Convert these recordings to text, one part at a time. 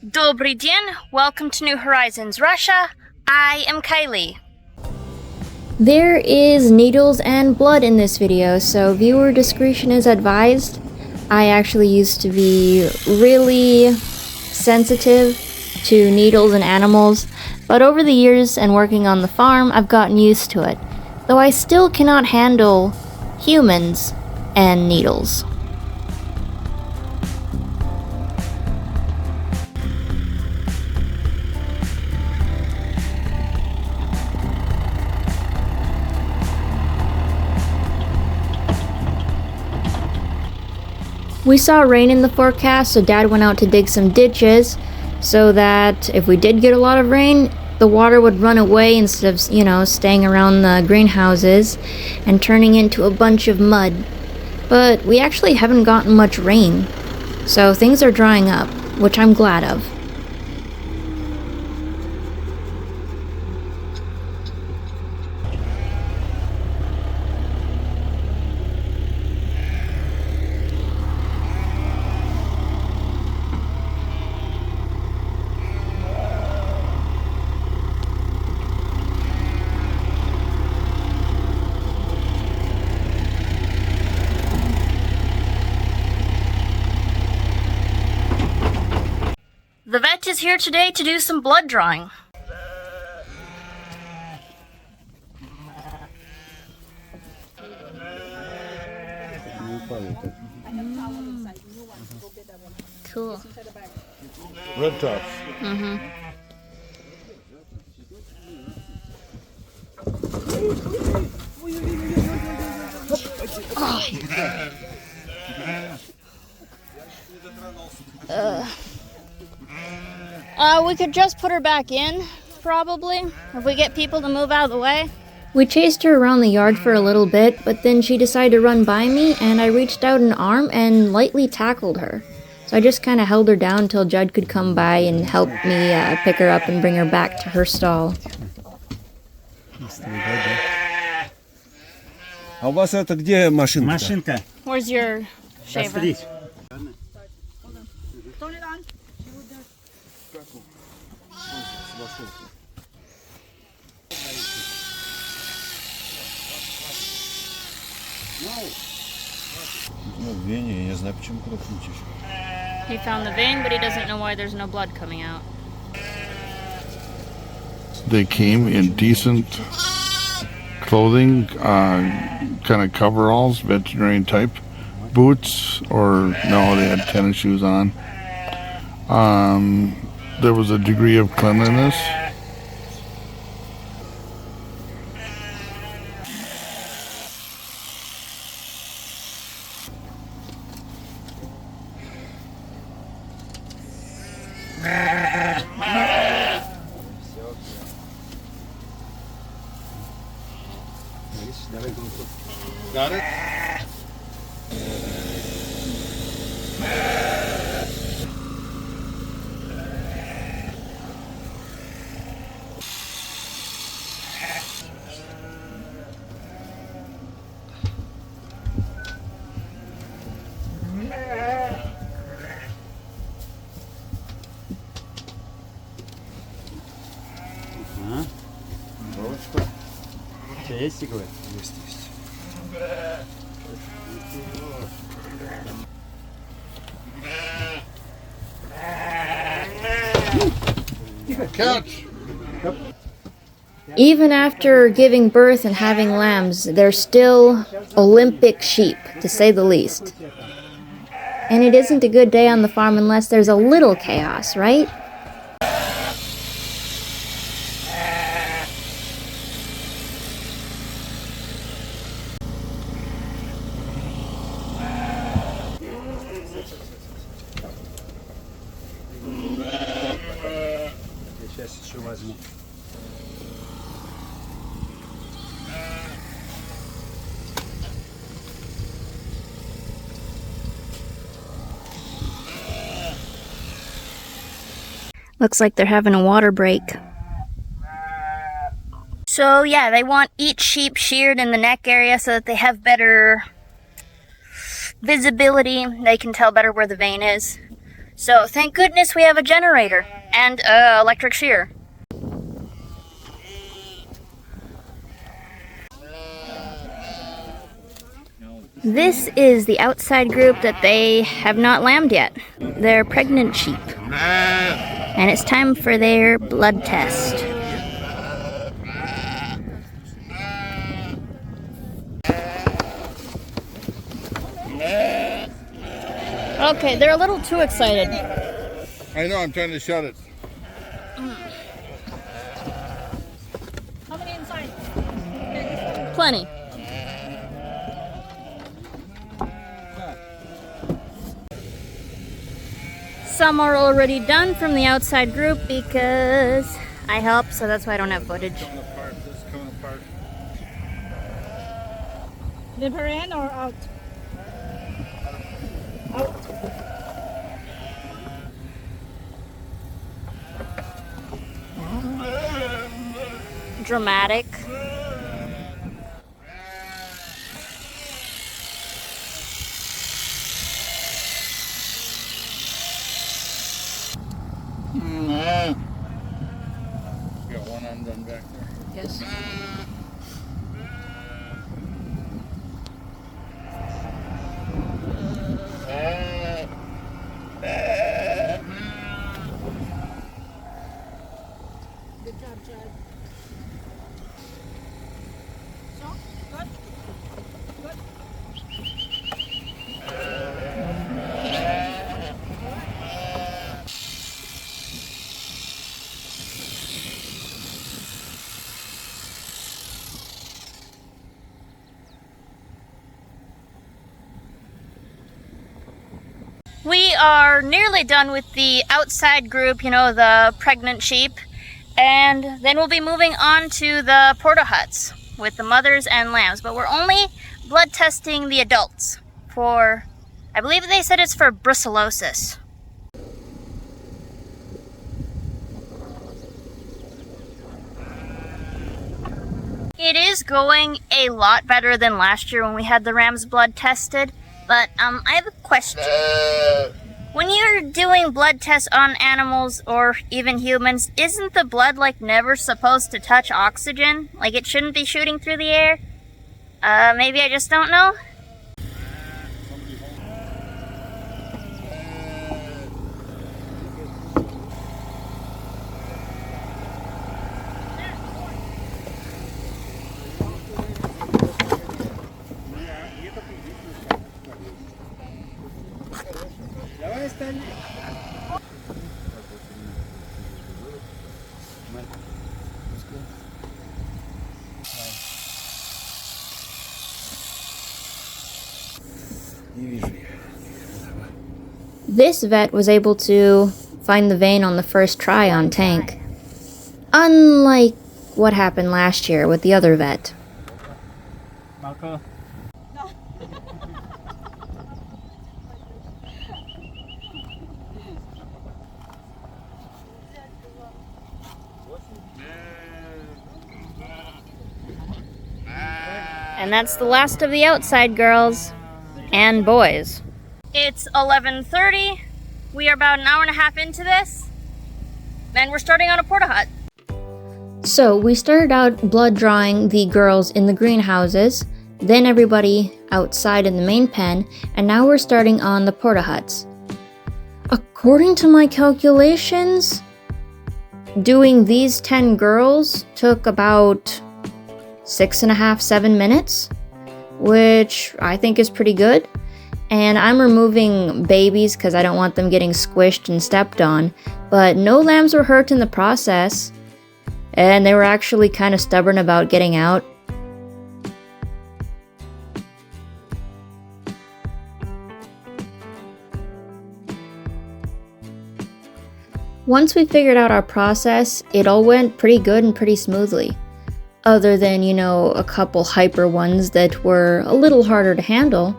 Dobry dzień, welcome to New Horizons Russia. I am Kylie. There is needles and blood in this video, so viewer discretion is advised. I actually used to be really sensitive to needles and animals, but over the years and working on the farm, I've gotten used to it, though I still cannot handle humans and needles. We saw rain in the forecast, so Dad went out to dig some ditches so that if we did get a lot of rain, the water would run away instead of, staying around the greenhouses and turning into a bunch of mud. But we actually haven't gotten much rain, so things are drying up, which I'm glad of. The vet is here today to do some blood drawing. Cool. Red tops. We could just put her back in, probably, if we get people to move out of the way. We chased her around the yard for a little bit, but then she decided to run by me, and I reached out an arm and lightly tackled her. So I just kind of held her down until Judd could come by and help me pick her up and bring her back to her stall. А у вас это где машинка? Машинка. Where's your shaver? Посмотрите. Ну, в вене, я не знаю, почему кровь не течет. He found the vein, but he doesn't know why there's no blood coming out. They came in decent clothing, kind of coveralls, veterinarian type, boots, or no, they had tennis shoes on. There was a degree of cleanliness. Got it? Есть иглы? Есть, есть. Catch! Even after giving birth and having lambs, they're still Olympic sheep, to say the least. And it isn't a good day on the farm unless there's a little chaos, right? Сейчас еще возьму. Looks like they're having a water break. So yeah, they want each sheep sheared in the neck area so that they have better visibility. They can tell better where the vein is. So thank goodness we have a generator and electric shear. This is the outside group that they have not lambed yet. They're pregnant sheep. And it's time for their blood test. Okay, they're a little too excited. I know, I'm trying to shut it. How many inside? Plenty. Some are already done from the outside group because I helped, so that's why I don't have footage. Liver in or out? Out. Dramatic. Got one undone back there. Yes. Good job, Chad. So, good. Good. We are nearly done with the outside group, you know, the pregnant sheep. And then we'll be moving on to the porta huts with the mothers and lambs. But we're only blood testing the adults for, I believe they said it's for brucellosis. It is going a lot better than last year when we had the ram's blood tested. But I have a question. When you're doing blood tests on animals or even humans, isn't the blood like never supposed to touch oxygen? Like it shouldn't be shooting through the air? Maybe I just don't know? This vet was able to find the vein on the first try on Tank, unlike what happened last year with the other vet. Marco. And that's the last of the outside girls and boys. It's 11:30. We are about an hour and a half into this. And we're starting on a porta hut. So we started out blood drawing the girls in the greenhouses, then everybody outside in the main pen, and now we're starting on the porta huts. According to my calculations, doing these 10 girls took about 6.5, 7 minutes, which I think is pretty good. And I'm removing babies because I don't want them getting squished and stepped on, but no lambs were hurt in the process, and they were actually kind of stubborn about getting out. Once we figured out our process, it all went pretty good and pretty smoothly. Other than, you know, a couple hyper ones that were a little harder to handle.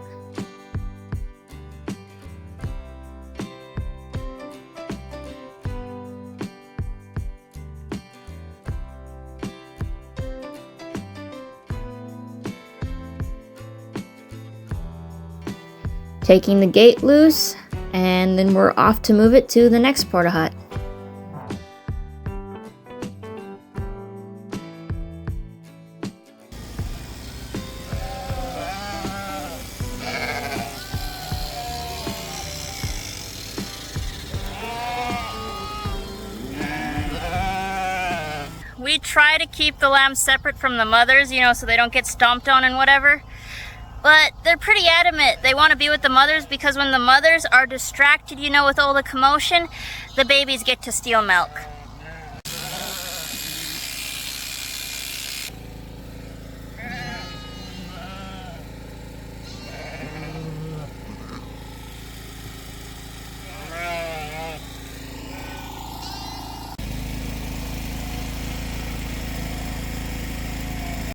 Taking the gate loose and then we're off to move it to the next porta hut. We try to keep the lambs separate from the mothers, you know, so they don't get stomped on and whatever. But they're pretty adamant. They want to be with the mothers because when the mothers are distracted, you know, with all the commotion, the babies get to steal milk.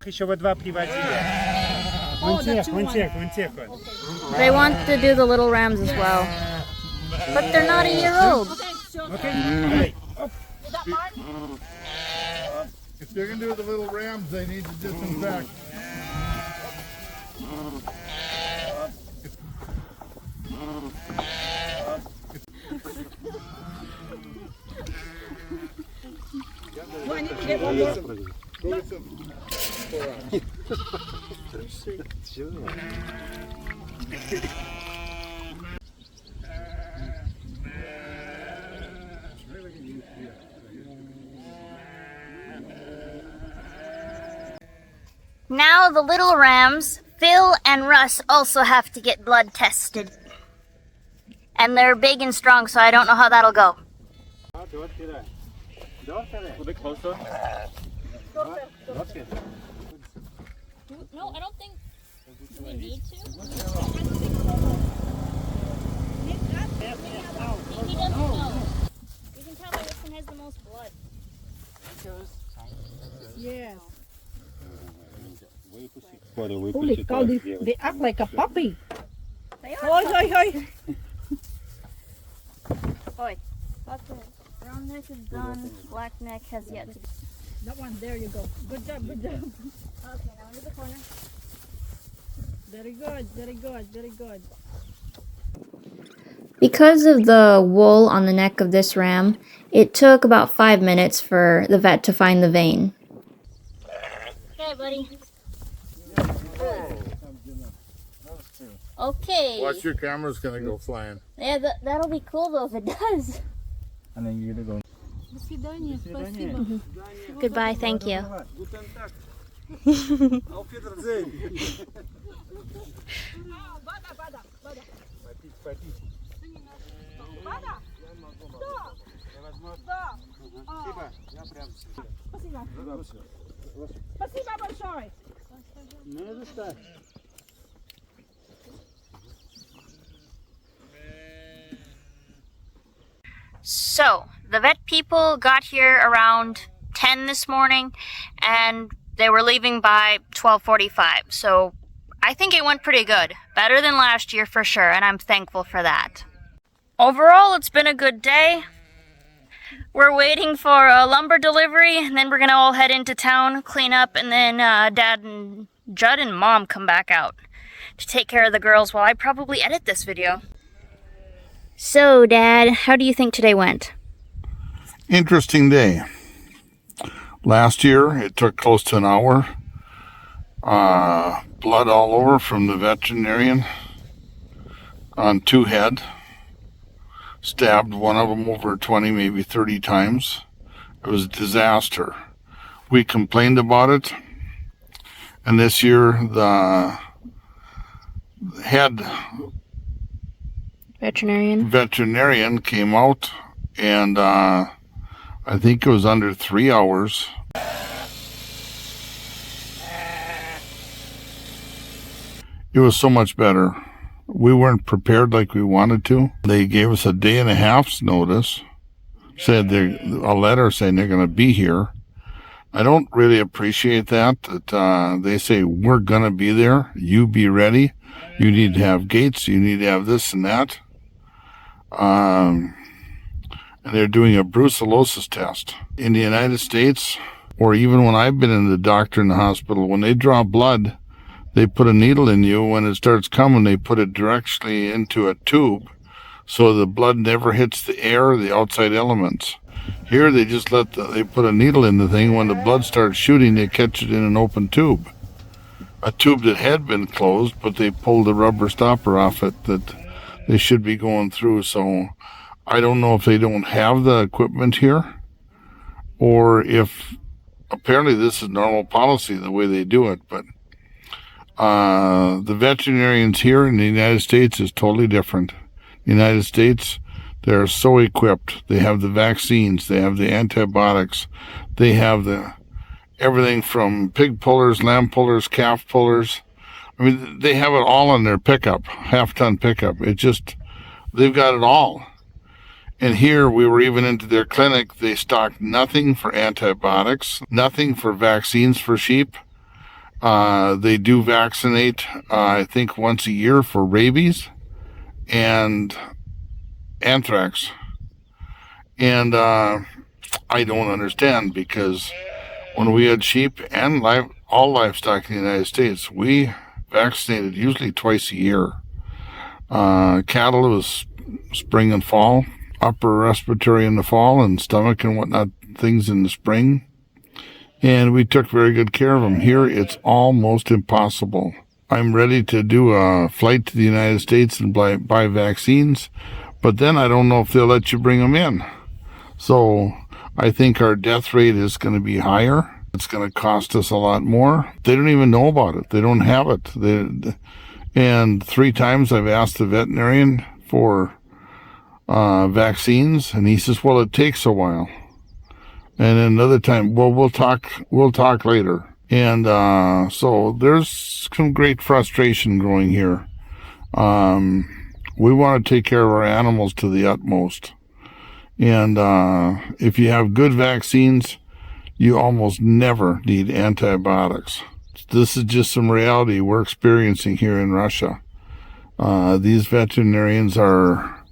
Еще вы два приводили. Вон тех. They want to do the little rams as well. But they're not a year old. Okay. If they're gonna do the little rams, they need to disinfect. Do I need to get one more? Go get some. Now the little rams, Phil and Russ, also have to get blood tested. And they're big and strong, so I don't know how that'll go. A little bit closer. No, I don't think we need to. He doesn't know. You can tell by which one has the most blood. Yes. Holy Holy cow, they act like a puppy. They are. Oi. Oi. Okay. Brown neck is done. Black neck has yet to be. That one, there you go. Good job. Okay, now into the corner. Very good. Because of the wool on the neck of this ram, it took about 5 minutes for the vet to find the vein. Okay, buddy. Okay. Watch, your camera's gonna go flying. Yeah, that'll be cool though if it does. And then you're gonna go. До свидания. Спасибо. Goodbye, thank you. Спасибо большое. So, the vet people got here around 10 this morning, and they were leaving by 12:45. So, I think it went pretty good. Better than last year for sure, and I'm thankful for that. Overall, it's been a good day. We're waiting for a lumber delivery, and then we're gonna all head into town, clean up, and then Dad and Judd and Mom come back out to take care of the girls while I probably edit this video. So, Dad, how do you think today went? Interesting day. Last year, it took close to an hour. Blood all over from the veterinarian on 2 head. Stabbed one of them over 20, maybe 30 times. It was a disaster. We complained about it. And this year, the head veterinarian came out, and I think it was under 3 hours. It was so much better. We weren't prepared like we wanted to. They gave us a day and a half's notice, said a letter saying they're going to be here. I don't really appreciate that they say, we're going to be there, you be ready, you need to have gates, you need to have this and that. And they're doing a brucellosis test. In the United States, or even when I've been in the doctor in the hospital, when they draw blood, they put a needle in you. When it starts coming, they put it directly into a tube so the blood never hits the air or the outside elements. Here they just they put a needle in the thing. When the blood starts shooting, they catch it in an open tube. A tube that had been closed, but they pulled the rubber stopper off it that they should be going through. So I don't know if they don't have the equipment here, or if apparently this is normal policy the way they do it. But the veterinarians here in the United States is totally different. The United States, they're so equipped. They have the vaccines, they have the antibiotics, they have everything from pig pullers, lamb pullers, calf pullers. I mean, they have it all in their pickup, half-ton pickup. They've got it all. And here, we were even into their clinic, they stocked nothing for antibiotics, nothing for vaccines for sheep. They do vaccinate, I think, once a year for rabies and anthrax. And I don't understand, because when we had sheep and all livestock in the United States, we vaccinated usually twice a year. Cattle, it was spring and fall, upper respiratory in the fall, and stomach and whatnot things in the spring. And we took very good care of them. Here, it's almost impossible. I'm ready to do a flight to the United States and buy vaccines, but then I don't know if they'll let you bring them in. So I think our death rate is going to be higher. It's going to cost us a lot more. They don't even know about it. They don't have it. And 3 times I've asked the veterinarian for vaccines, and he says, well, it takes a while. And then another time, well, we'll talk later. And so there's some great frustration growing here. We want to take care of our animals to the utmost. And if you have good vaccines, you almost never need antibiotics. This is just some reality we're experiencing here in Russia. These veterinarians are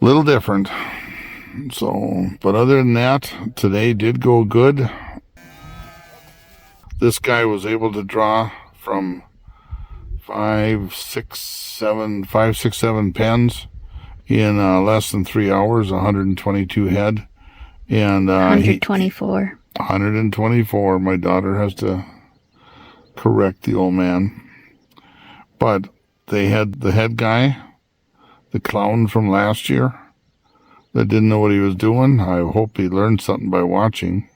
a little different. So, but other than that, today did go good. This guy was able to draw from 5, 6, 7 pens in less than 3 hours, 122 head. And 124. 124. My daughter has to correct the old man. But they had the head guy, the clown from last year, that didn't know what he was doing. I hope he learned something by watching.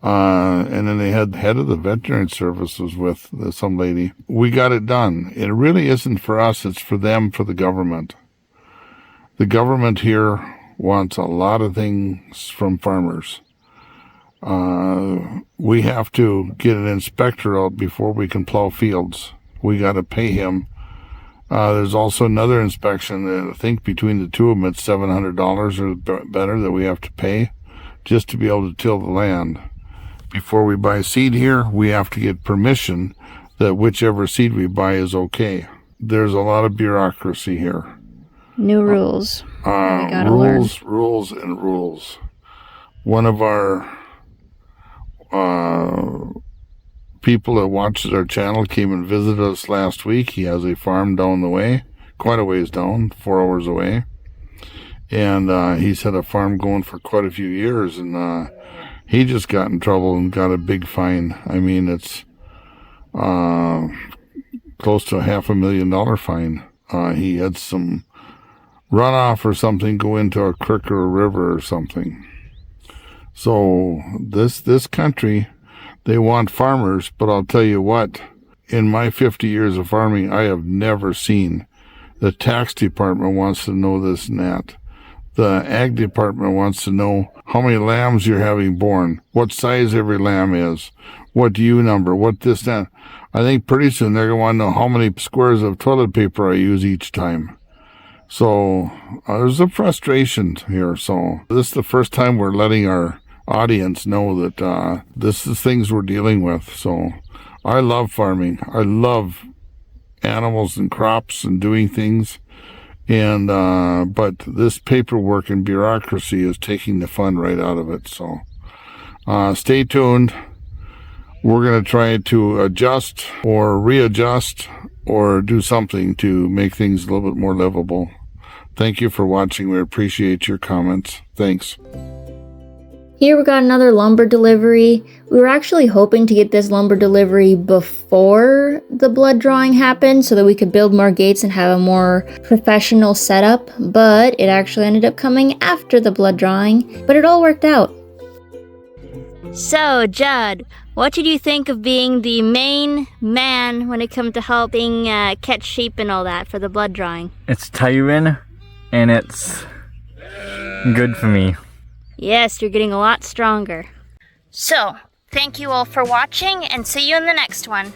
And then they had the head of the veterinary services with some lady. We got it done. It really isn't for us. It's for them, for the government. The government here wants a lot of things from farmers. We have to get an inspector out before we can plow fields. We got to pay him. There's also another inspection. I think between the two of them, it's $700 or better that we have to pay just to be able to till the land. Before we buy seed here, we have to get permission that whichever seed we buy is okay. There's a lot of bureaucracy here. New rules. We gotta learn. Rules. One of our people that watches our channel came and visited us last week. He has a farm down the way, quite a ways down, 4 hours away. And he's had a farm going for quite a few years, and he just got in trouble and got a big fine. I mean, it's close to $500,000 fine. He had some runoff or something go into a creek or a river or something. So this country, they want farmers, but I'll tell you what, in my 50 years of farming, I have never seen the tax department wants to know this and that. The ag department wants to know how many lambs you're having born, what size every lamb is, what DU number, what this, that. I think pretty soon they're going to want to know how many squares of toilet paper I use each time. So there's a frustration here. So this is the first time we're letting our audience know that this is things we're dealing with. So I love farming. I love animals and crops and doing things. And but this paperwork and bureaucracy is taking the fun right out of it. So stay tuned. We're going to try to adjust or readjust or do something to make things a little bit more livable. Thank you for watching. We appreciate your comments. Thanks. Here we got another lumber delivery. We were actually hoping to get this lumber delivery before the blood drawing happened so that we could build more gates and have a more professional setup, but it actually ended up coming after the blood drawing, but it all worked out. So, Judd, what did you think of being the main man when it comes to helping catch sheep and all that for the blood drawing? It's tiring and it's good for me. Yes, you're getting a lot stronger. So, thank you all for watching and see you in the next one.